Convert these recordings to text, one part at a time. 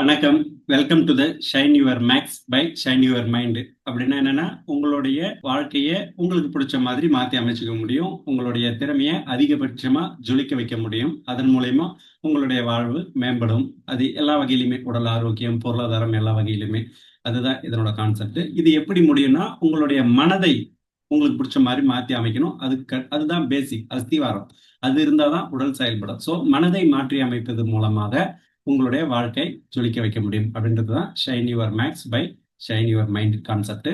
வணக்கம். Welcome to the shine your max by shine your mind. அப்படின்னா என்னன்னா, உங்களுடைய வாழ்க்கைய உங்களுக்கு பிடிச்ச மாதிரி மாத்தி அமைச்சுக்க முடியும். உங்களுடைய திறமைய அதிகபட்சமா ஜொலிக்க வைக்க முடியும். அதன் மூலியமா உங்களுடைய வாழ்வு மேம்படும். அது எல்லா வகையிலுமே, உடல் ஆரோக்கியம், பொருளாதாரம் எல்லா வகையிலுமே. அதுதான் இதனோட கான்செப்ட். இது எப்படி முடியும்னா, உங்களுடைய மனதை உங்களுக்கு பிடிச்ச மாதிரி மாத்தி அமைக்கணும். அதுதான் பேசிக், அஸ்திவாரம். அது இருந்தாதான் உடல் செயல்படும். ஸோ மனதை மாற்றி அமைப்பது மூலமாக உங்களுடைய வாழ்க்கை ஜொலிக்க வைக்க முடியும் அப்படின்றது தான் shine your max by shine your mind concept.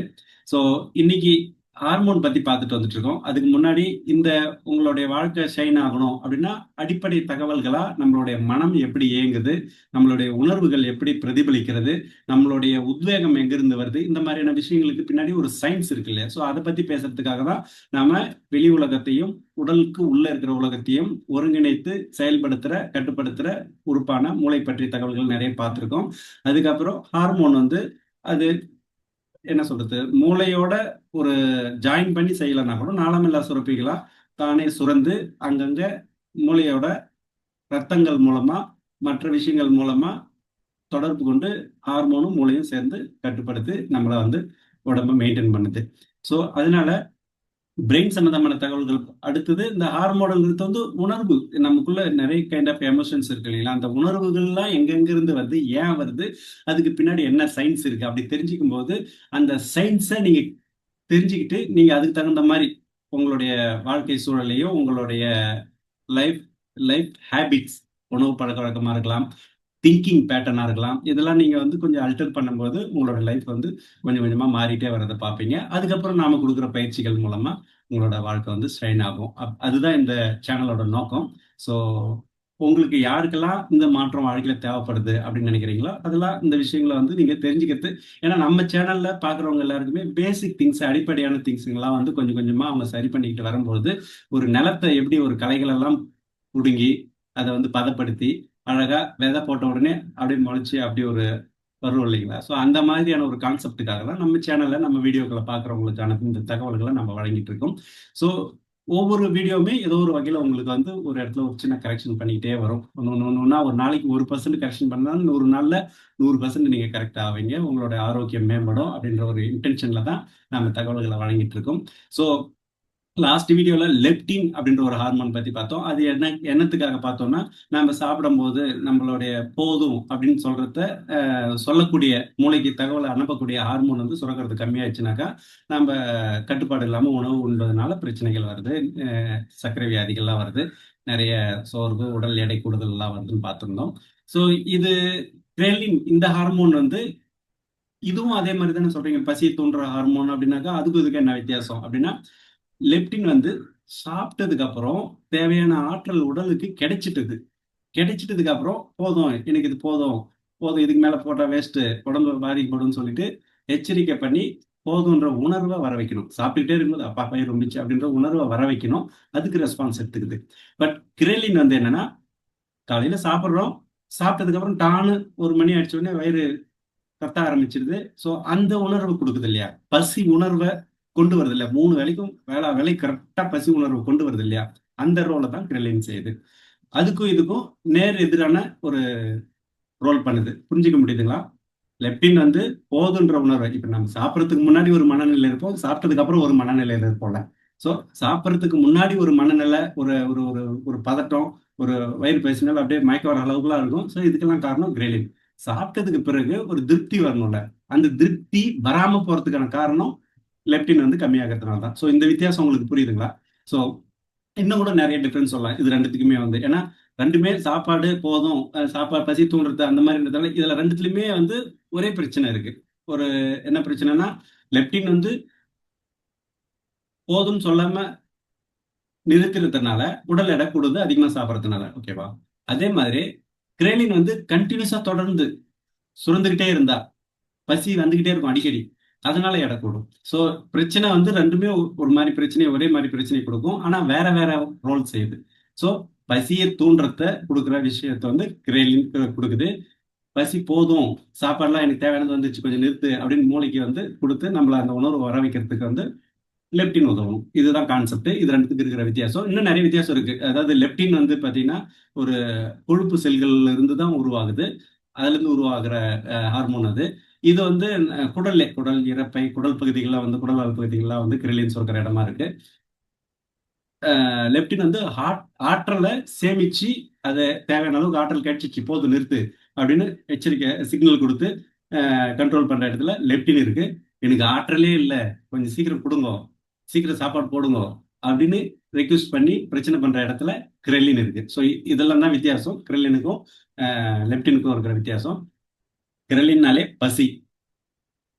So இன்னைக்கு ஹார்மோன் பத்தி பார்த்துட்டு வந்துட்டு இருக்கோம். அதுக்கு முன்னாடி இந்த உங்களுடைய வாழ்க்கை ஷைன் ஆகணும் அப்படின்னா அடிப்படை தகவல்களா நம்மளுடைய மனம் எப்படி இயங்குது, நம்மளுடைய உணர்வுகள் எப்படி பிரதிபலிக்கிறது, நம்மளுடைய உத்வேகம் எங்கிருந்து வருது, இந்த மாதிரியான விஷயங்களுக்கு பின்னாடி ஒரு சயின்ஸ் இருக்கு இல்லையா? ஸோ அதை பத்தி பேசுறதுக்காக தான் நாம வெளி உலகத்தையும் உடலுக்கு உள்ள இருக்கிற உலகத்தையும் ஒருங்கிணைத்து செயல்படுத்துற கட்டுப்படுத்துற உறுப்பான மூளை பற்றிய தகவல்கள் நிறைய பார்த்துருக்கோம். அதுக்கப்புறம் ஹார்மோன் அது என்ன சொல்றது, மூளையோட ஒரு ஜாயின் பண்ணி செய்யலைன்னா கூட நாளமில்லா சுரப்பிகளா தானே சுரந்து அங்கங்க மூளையோட ரத்தங்கள் மூலமா மற்ற விஷயங்கள் மூலமா தொடர்பு கொண்டு ஹார்மோனும் மூளையும் சேர்ந்து கட்டுப்படுத்தி நம்மளை உடம்ப மெயின்டைன் பண்ணுது. ஸோ அதனால பிரெயின் சம்பந்தமான தகவல்கள் அடுத்தது. இந்த ஹார்மோன்ங்கிறது உணர்வு, நமக்குள்ள நிறைய கைண்ட் ஆஃப் எமோஷன்ஸ் இருக்கு இல்லைங்களா? அந்த உணர்வுகள்லாம் எங்கெங்க இருந்து வருது, ஏன் வருது, அதுக்கு பின்னாடி என்ன சயின்ஸ் இருக்கு, அப்படி தெரிஞ்சுக்கும் போது அந்த சயின்ஸை நீங்க தெரிஞ்சுக்கிட்டு நீங்க அதுக்கு தகுந்த மாதிரி உங்களுடைய வாழ்க்கை சூழலையும் உங்களுடைய லைஃப் லைஃப் ஹேபிட்ஸ், உணவு பழக்க வழக்கமா இருக்கலாம், திங்கிங் பேட்டர்னா இருக்கலாம், இதெல்லாம் நீங்க கொஞ்சம் அல்டர் பண்ணும்போது உங்களோட லைஃப் கொஞ்சம் கொஞ்சமா மாறிட்டே வரதை பார்ப்பீங்க. அதுக்கப்புறம் நாம கொடுக்குற பயிற்சிகள் மூலமா உங்களோட வாழ்க்கை ஸ்ட்ரெயின் ஆகும். அதுதான் இந்த சேனலோட நோக்கம். ஸோ உங்களுக்கு யாருக்கெல்லாம் இந்த மாற்றம் வாழ்க்கையில தேவைப்படுது அப்படின்னு நினைக்கிறீங்களோ அதெல்லாம் இந்த விஷயங்களை நீங்க தெரிஞ்சுக்கிறது. ஏன்னா நம்ம சேனல்ல பாக்குறவங்க எல்லாருக்குமே பேசிக் திங்ஸ், அடிப்படையான திங்ஸ்ங்கெல்லாம் கொஞ்சம் கொஞ்சமா அவங்க சரி பண்ணிக்கிட்டு வரும்போது ஒரு நிலத்தை எப்படி ஒரு களைகள் எல்லாம் புடுங்கி அதை பதப்படுத்தி அழகா விதை போட்ட உடனே அப்படியே முளைச்சு அப்படி ஒரு வரும் இல்லைங்களா? ஸோ அந்த மாதிரியான ஒரு கான்செப்டுக்காக தான் நம்ம சேனல்ல நம்ம வீடியோக்களை பார்க்குறவங்களுக்கான இந்த தகவல்களை நம்ம வழங்கிட்டு இருக்கோம். ஸோ ஒவ்வொரு வீடியோவுமே ஏதோ ஒரு வகையில் உங்களுக்கு ஒரு இடத்துல ஒரு சின்ன கரெக்ஷன் பண்ணிக்கிட்டே வரும். ஒன்னா ஒரு நாளைக்கு 1% கரெக்ஷன் பண்ணாலும் 100 நாள்ல 100% நீங்க கரெக்ட் ஆவீங்க, உங்களோட ஆரோக்கியம் மேம்படும் அப்படின்ற ஒரு இன்டென்ஷன்ல தான் நம்ம தகவல்களை வழங்கிட்டு இருக்கோம். ஸோ லாஸ்ட் வீடியோல லெப்டின் அப்படின்ற ஒரு ஹார்மோன் பத்தி பார்த்தோம். அது என்னத்துக்காக பார்த்தோம்னா, நம்ம சாப்பிடும்போது நம்மளுடைய போதும் அப்படின்னு சொல்லக்கூடிய மூளைக்கு தகவலை அனுப்பக்கூடிய ஹார்மோன் சுரக்கிறது கம்மியாயிடுச்சுனாக்கா நம்ம கட்டுப்பாடு இல்லாம உணவு உண்பதனால பிரச்சனைகள் வருது, சர்க்கரை வியாதிகள்லாம் வருது, நிறைய சோர்வு, உடல் எடை கூடுதல் எல்லாம் வருதுன்னு பார்த்திருந்தோம். ஸோ இது கிரெலின், இந்த ஹார்மோன் இதுவும் அதே மாதிரி தானே சொல்றீங்க, பசி தூண்டுற ஹார்மோன் அப்படின்னாக்கா அதுக்கு இதுக்கு என்ன வித்தியாசம் அப்படின்னா, லெப்டின் சாப்பிட்டதுக்கு அப்புறம் தேவையான ஆற்றல் உடலுக்கு கிடைச்சிட்டதுக்கு அப்புறம் போதும், எனக்கு இது போதும் போதும், இதுக்கு மேல போட்டா வேஸ்ட், உடம்பு பாதிக்கப்படும் சொல்லிட்டு எச்சரிக்கை பண்ணி போதுன்ற உணர்வை வர வைக்கணும். சாப்பிட்டுட்டே இருக்கும்போது அப்பா பயிர் ரொம்பிச்சு அப்படின்ற உணர்வை வர வைக்கணும். அதுக்கு ரெஸ்பான்ஸ் எடுத்துக்குது. பட் கிரெலின் என்னன்னா, காலையில சாப்பிட்றோம், சாப்பிட்டதுக்கு அப்புறம் டானு 1 மணி ஆயிடுச்ச உடனே வயிறு கத்த ஆரம்பிச்சிருது. ஸோ அந்த உணர்வு கொடுக்குது இல்லையா, பசி உணர்வை கொண்டு வருது இல்லையா, 3 வேளைக்கும் வேலை கரெக்டா பசி உணர்வு கொண்டு வருது இல்லையா, அந்த ரோலை தான் கிரெலின் செய்யுது. அதுக்கும் இதுக்கும் நேர் எதிரான ஒரு ரோல் பண்ணுது. புரிஞ்சுக்க முடியுதுங்களா? லெப்டின் போதுன்ற உணர்வை, இப்ப நம்ம சாப்பிட்றதுக்கு முன்னாடி ஒரு மனநிலை இருப்போம், சாப்பிட்டதுக்கு அப்புறம் ஒரு மனநிலையில இருப்போம்ல. ஸோ சாப்பிட்றதுக்கு முன்னாடி ஒரு மனநிலை, ஒரு ஒரு ஒரு ஒரு பதட்டம், ஒரு வயிறு பேசினாலும் அப்படியே மயக்க வர அளவுக்குலாம் இருக்கும். ஸோ இதுக்கெல்லாம் காரணம் கிரெலின். சாப்பிட்டதுக்கு பிறகு ஒரு திருப்தி வரணும்ல, அந்த திருப்தி வராம போறதுக்கான காரணம் லெப்டின் கம்மியாகிறதுனால தான். ஸோ இந்த வித்தியாசம் உங்களுக்கு புரியுதுங்களா? ஸோ இன்னும் கூட நிறைய டிஃபரன்ஸ் சொல்லலாம் இது ரெண்டுத்துக்குமே. ஏன்னா ரெண்டுமே சாப்பாடு போதும், சாப்பாடு பசி தூண்டுறது அந்த மாதிரி இருந்ததால இதுல ரெண்டுத்துலயுமே ஒரே பிரச்சனை இருக்கு. ஒரு என்ன பிரச்சனைனா, லெப்டின் போதும்னு சொல்லாம நிறுத்துறதுனால உடல் எடை கூடுது, அதிகமா சாப்பிட்றதுனால. ஓகேவா? அதே மாதிரி கிரேலின் கண்டினியூஸா தொடர்ந்து சுரந்துகிட்டே இருந்தா பசி வந்துகிட்டே இருக்கும் அடிக்கடி, அதனால எடை கூடும். ஸோ பிரச்சனை ரெண்டுமே ஒரு மாதிரி பிரச்சனையை, ஒரே மாதிரி பிரச்சனை கொடுக்கும், ஆனா வேற வேற ரோல் செய்யுது. ஸோ பசியை தூண்டுறத கொடுக்குற விஷயத்த கிரேலின் கொடுக்குது. பசி போதும், சாப்பாடுலாம் எனக்கு தேவையானது வந்துச்சு, கொஞ்சம் நிறுத்து அப்படின்னு மூளைக்கு கொடுத்து நம்மள அந்த உணர்வு வர வைக்கிறதுக்கு லெப்டின் உதவும். இதுதான் கான்செப்ட். இது ரெண்டுத்துக்கு இருக்கிற வித்தியாசம். இன்னும் நிறைய வித்தியாசம் இருக்கு. அதாவது லெப்டின் பாத்தீங்கன்னா ஒரு கொழுப்பு செல்கள்ல இருந்து தான் உருவாகுது. அதுலேருந்து உருவாகிற ஹார்மோன் அது. இது வந்து குடல் இரைப்பை, குடல் பகுதிகள்லாம் வந்து குடல் வால் பகுதிகள்லாம் வந்து கிரேலின் சுரக்கிற இடமா இருக்கு. லெப்டின் வந்து ஆற்றலை சேமிச்சு அதை தேவையான அளவுக்கு ஆற்றல் கிடைச்சிச்சு போதும் நிறுத்து அப்படின்னு எச்சரிக்கை சிக்னல் கொடுத்து கண்ட்ரோல் பண்ற இடத்துல லெப்டின் இருக்கு. எனக்கு ஆற்றலே இல்லை, கொஞ்சம் சீக்கிரம் கொடுங்க, சீக்கிரம் சாப்பாடு போடுங்க அப்படின்னு ரெக்வஸ்ட் பண்ணி பிரச்சனை பண்ற இடத்துல கிரெலின் இருக்கு. ஸோ இதெல்லாம் தான் வித்தியாசம் கிரெலினுக்கும் லெப்டினுக்கும் இருக்கிற வித்தியாசம். கிரெலின்னாலே பசி,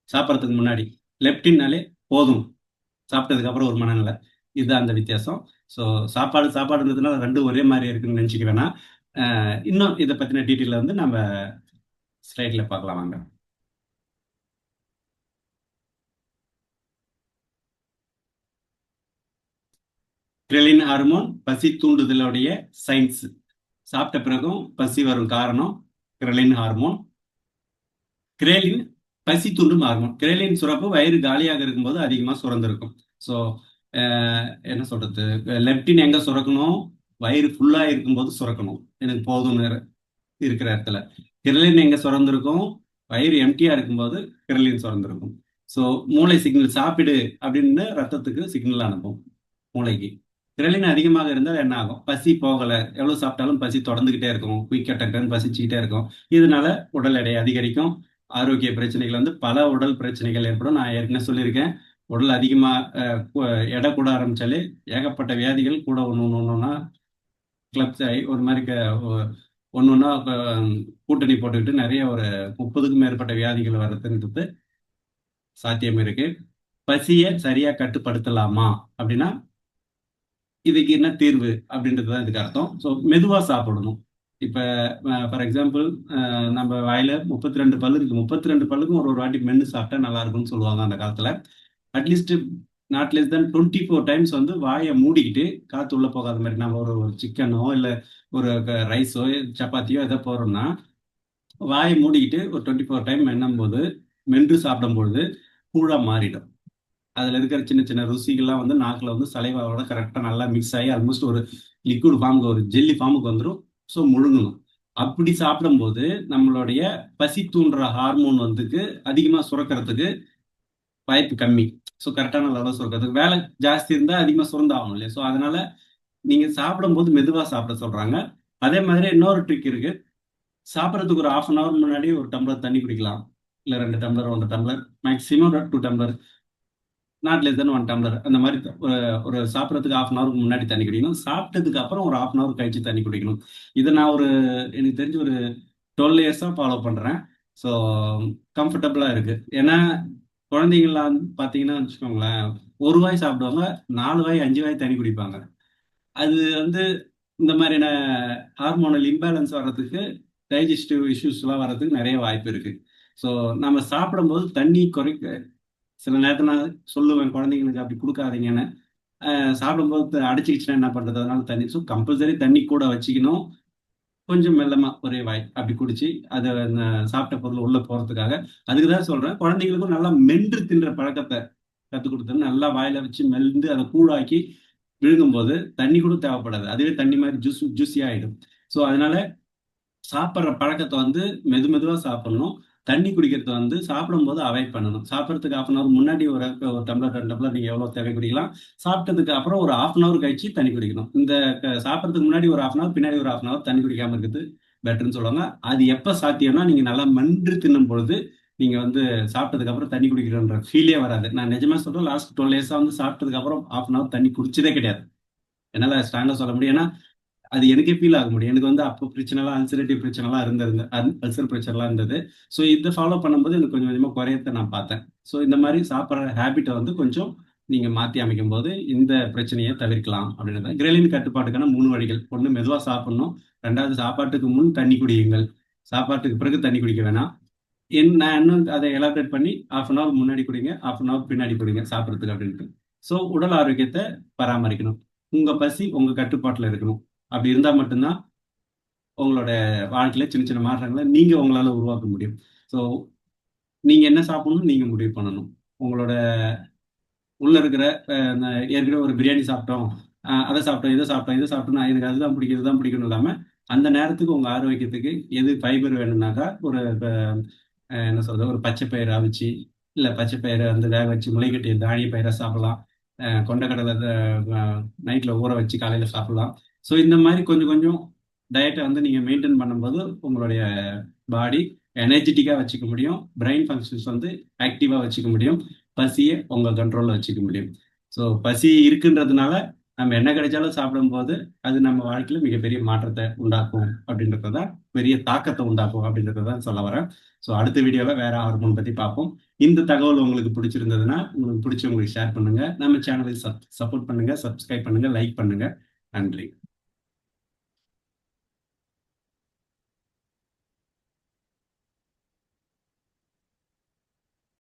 சாப்பிட்றதுக்கு முன்னாடி. லெப்டின்னாலே போதும், சாப்பிட்டதுக்கு அப்புறம் ஒரு மனநிலை. இதுதான் அந்த வித்தியாசம். ஸோ சாப்பாடுன்றதுனால ரெண்டும் ஒரே மாதிரி இருக்குன்னு நினைச்சுக்க வேணாம். இன்னும் இதை பத்தின டீட்டெயில வந்து நம்ம ஸ்லைட்ல பார்க்கலாம் வாங்க. கிரெலின் ஹார்மோன் பசி தூண்டுதலுடைய சயின்ஸ். சாப்பிட்ட பிறகும் பசி வரும் காரணம் கிரெலின் ஹார்மோன். கிரேலின் பசி தூண்டும் ஹார்மோன். கிரேலின் சுரப்பு வயிறு காலியாக இருக்கும்போது அதிகமாக சுரந்திருக்கும். ஸோ என்ன சொல்றது, லெப்டின் எங்க சுரக்கணும், வயிறு ஃபுல்லா இருக்கும்போது சுரக்கணும், எனக்கு போதும்னு இருக்கிற இடத்துல. கிரலின் எங்க சுரந்திருக்கும், வயிறு எம்டியா இருக்கும்போது கிரலின் சுரந்திருக்கும். ஸோ மூளை சிக்னல் சாப்பிடு அப்படின்னு ரத்தத்துக்கு சிக்னல் அனுப்பும் மூளைக்கு. கிரலின் அதிகமாக இருந்தால் என்ன ஆகும், பசி போகலை, எவ்வளவு சாப்பிட்டாலும் பசி தொடர்ந்துகிட்டே இருக்கும், குயிக்கா டக்குன்னு பசிச்சுக்கிட்டே இருக்கும். இதனால உடல் எடை அதிகரிக்கும். ஆரோக்கிய பிரச்சனைகள் வந்து பல உடல் பிரச்சனைகள் ஏற்படும். நான் ஏற்கனவே சொல்லியிருக்கேன், உடல் அதிகமா எடை கூட ஆரம்பிச்சாலே ஏகப்பட்ட வியாதிகள் கூட ஒன்று கிளப்ஸ் ஆகி ஒரு மாதிரி ஒன்று ஒன்றா கூட்டணி போட்டுக்கிட்டு நிறைய ஒரு 30க்கும் மேற்பட்ட வியாதிகள் வர்றதுன்றது சாத்தியம் இருக்கு. பசியை சரியா கட்டுப்படுத்தலாமா அப்படின்னா இதுக்கு என்ன தீர்வு அப்படின்றது தான் இதுக்கு அர்த்தம். ஸோ மெதுவாக சாப்பிடணும். இப்போ ஃபார் எக்ஸாம்பிள் நம்ம வாயில 32 பல்லு இருக்கு, 32 பல்லுக்கும் ஒரு ஒரு வாட்டி மென்று சாப்பிட்டா நல்லா இருக்கும்னு சொல்லுவாங்க அந்த காலத்துல. At least not less than 24 times வந்து வாயை மூடிக்கிட்டு காற்று உள்ள போகாத மாதிரி நம்ம ஒரு சிக்கனோ இல்லை ஒரு ரைஸோ சப்பாத்தியோ எதோ போடுறோம்னா வாயை மூடிக்கிட்டு ஒரு 24 டைம் மென்று சாப்பிடும்பொழுது கூழா மாறிடும். அதுல இருக்கிற சின்ன சின்ன ருசிகள்லாம் வந்து நாக்கில் வந்து சலைவாவோட கரெக்டாக நல்லா மிக்ஸ் ஆகி ஆல்மோஸ்ட் ஒரு லிக்விட் ஃபார்முக்கு, ஒரு ஜெல்லி ஃபார்முக்கு வந்துடும். ஸோ முழுங்கணும். அப்படி சாப்பிடும்போது நம்மளுடைய பசி தூண்டுற ஹார்மோன் வந்துக்கு அதிகமாக சுரக்கிறதுக்கு வாய்ப்பு கம்மி. ஸோ கரெக்டான லெவலில் சுரக்கிறதுக்கு வேலை ஜாஸ்தி இருந்தால் அதிகமாக சுரந்தாகணும் இல்லையா. ஸோ அதனால நீங்க சாப்பிடும்போது மெதுவாக சாப்பிட சொல்றாங்க. அதே மாதிரி இன்னொரு ட்ரிக் இருக்கு. சாப்பிட்றதுக்கு ஒரு 1/2 hour முன்னாடி ஒரு டம்ளர் தண்ணி குடிக்கலாம், இல்லை 2 tumbler 1 tumbler, maximum 2 tumbler, not less than 1 tumbler. அந்த மாதிரி ஒரு சாப்பிட்றதுக்கு 1/2 ஹவருக்கு முன்னாடி தண்ணி குடிக்கணும். சாப்பிட்டதுக்கு அப்புறம் ஒரு 1/2 hour கழிச்சு தண்ணி குடிக்கணும். இதை நான் எனக்கு தெரிஞ்சு ஒரு 12 இயர்ஸாக ஃபாலோ பண்றேன். ஸோ கம்ஃபர்டபுளா இருக்கு. ஏன்னா குழந்தைங்களாம் பார்த்தீங்கன்னா வச்சுக்கோங்களேன், ஒரு வாய் சாப்பிடுவாங்க, 4 வாய் 5 வாய் தண்ணி குடிப்பாங்க. அது வந்து இந்த மாதிரியான ஹார்மோனல் இம்பேலன்ஸ் வர்றதுக்கு, டைஜஸ்டிவ் இஷ்யூஸ்லாம் வர்றதுக்கு நிறைய வாய்ப்பு இருக்கு. ஸோ நம்ம சாப்பிடும்போது தண்ணி குறைக்க சில நேரத்தில் நான் சொல்லுவேன் குழந்தைங்களுக்கு அப்படி கொடுக்காதீங்கன்னு. சாப்பிடும்போது அடைச்சிக்கிச்சுன்னா என்ன பண்றது, அதனால தண்ணி. ஸோ கம்பல்சரி தண்ணி கூட வச்சுக்கணும். கொஞ்சம் மெல்லமா ஒரே வாய் அப்படி குடிச்சு அதை சாப்பிட்ட பொருள் உள்ள போறதுக்காக. அதுக்கு தான் சொல்றேன், குழந்தைங்களுக்கும் நல்லா மென்று தின்ற பழக்கத்தை கற்றுக் கொடுத்தோம். நல்லா வாயில வச்சு மெல்ந்து அதை கூழாக்கி விழுங்கும்போது தண்ணி கூட தேவைப்படாது, அதுவே தண்ணி மாதிரி ஜூஸியா ஆயிடும். ஸோ அதனால சாப்பிட்ற பழக்கத்தை வந்து மெதுவா சாப்பிடணும். தண்ணி குடிக்கிறத வந்து சாப்பிடும்போது அவாய்ட் பண்ணணும். சாப்பிட்றதுக்கு 1/2 hour முன்னாடி ஒரு ஒரு டம்ளர் 2 டம்ளர் நீங்க எவ்வளவு தேவை குடிக்கலாம். சாப்பிட்டதுக்கு அப்புறம் ஒரு 1/2 hour கழிச்சு தண்ணி குடிக்கணும். இந்த சாப்பிட்றதுக்கு முன்னாடி ஒரு 1/2 hour, பின்னாடி ஒரு 1/2 hour தண்ணி குடிக்காம இருக்கிறது பெட்டர்னு சொல்லுவாங்க. அது எப்ப சாத்தியம்னா நீங்க நல்லா மென்று தின்னும் பொழுது நீங்க வந்து சாப்பிட்டதுக்கு அப்புறம் தண்ணி குடிக்கிறன்ற ஃபீலே வராது. நான் நிஜமா சொல்றேன், லாஸ்ட் 12 இயர்ஸா வந்து சாப்பிட்டதுக்கு அப்புறம் 1/2 hour தண்ணி குடிச்சதே கிடையாது. என்னால ஸ்ட்ராங்கா சொல்ல முடியும். ஏன்னா அது எனக்கே ஃபீல் ஆக முடியும். எனக்கு வந்து அப்போ பிரச்சனைலாம் அல்சரேட்டிவ் பிரச்சனைலாம் இருந்தது, அல்சர் பிரச்சனைலாம் இருந்தது. ஸோ இதை ஃபாலோ பண்ணும்போது எனக்கு கொஞ்சம் கொஞ்சமாக குறையத்தை நான் பார்த்தேன். ஸோ இந்த மாதிரி சாப்பிட்ற ஹேபிட்டை வந்து கொஞ்சம் நீங்க மாற்றி அமைக்கும் போது இந்த பிரச்சனையை தவிர்க்கலாம் அப்படின்றது. கிரெலின் கட்டுப்பாட்டுக்கான 3 வழிகள். ஒன்று, மெதுவாக சாப்பிடணும். 2வது, சாப்பாட்டுக்கு முன் தண்ணி குடியுங்கள். சாப்பாட்டுக்கு பிறகு தண்ணி குடிக்க வேணாம். நான் இன்னும் அதை எலாபரேட் பண்ணி 1/2 hour முன்னாடி குடிங்க, 1/2 hour பின்னாடி குடிங்க சாப்பிட்றதுக்கு அப்படின்ட்டு. ஸோ உடல் ஆரோக்கியத்தை பராமரிக்கணும். உங்க பசி உங்க கட்டுப்பாட்டில் இருக்கணும். அப்படி இருந்தா மட்டும்தான் உங்களோட வாழ்க்கையில சின்ன சின்ன மாற்றங்களை நீங்க உங்களால உருவாக்க முடியும். ஸோ நீங்க என்ன சாப்பிடணும் நீங்க முடிவு பண்ணணும். உங்களோட உள்ள இருக்கிற ஏற்கனவே ஒரு பிரியாணி சாப்பிட்டோம், அதை சாப்பிட்டோம், இதை சாப்பிட்டோம், இதை சாப்பிட்டோம், எனக்கு அதுதான் பிடிக்கும் இதுதான் பிடிக்கணும் இல்லாம அந்த நேரத்துக்கு உங்க ஆரோக்கியத்துக்கு எது ஃபைபர் வேணும்னாக்கா ஒரு என்ன சொல்றது, ஒரு பச்சை பயிறு அவிச்சு, இல்ல பச்சை பயிரை வந்து வேக வச்சு முளைக்கட்டிய தானிய பயிரை சாப்பிடலாம். கொண்டக்கடலை நைட்ல ஊற வச்சு காலையில சாப்பிடலாம். ஸோ இந்த மாதிரி கொஞ்சம் கொஞ்சம் டயட்டை வந்து நீங்க மெயின்டைன் பண்ணும்போது உங்களுடைய பாடி எனர்ஜெட்டிக்கா வச்சுக்க முடியும். பிரெயின் ஃபங்க்ஷன்ஸ் வந்து ஆக்டிவா வச்சுக்க முடியும். பசியை உங்க கண்ட்ரோல்ல வச்சுக்க முடியும். ஸோ பசி இருக்குன்றதுனால நம்ம என்ன கிடைச்சாலும் சாப்பிடும்போது அது நம்ம வாழ்க்கையில மிகப்பெரிய மாற்றத்தை உண்டாக்கும் அப்படின்றதான், பெரிய தாக்கத்தை உண்டாக்கும் அப்படின்றதான் சொல்ல வரேன். ஸோ அடுத்த வீடியோல வேற ஹார்மோன் பத்தி பார்ப்போம். இந்த தகவல் உங்களுக்கு பிடிச்சிருந்ததுன்னா உங்களுக்கு பிடிச்சவங்களுக்கு ஷேர் பண்ணுங்க. நம்ம சேனலை சப்போர்ட் பண்ணுங்க, சப்ஸ்கிரைப் பண்ணுங்க, லைக் பண்ணுங்க. நன்றி.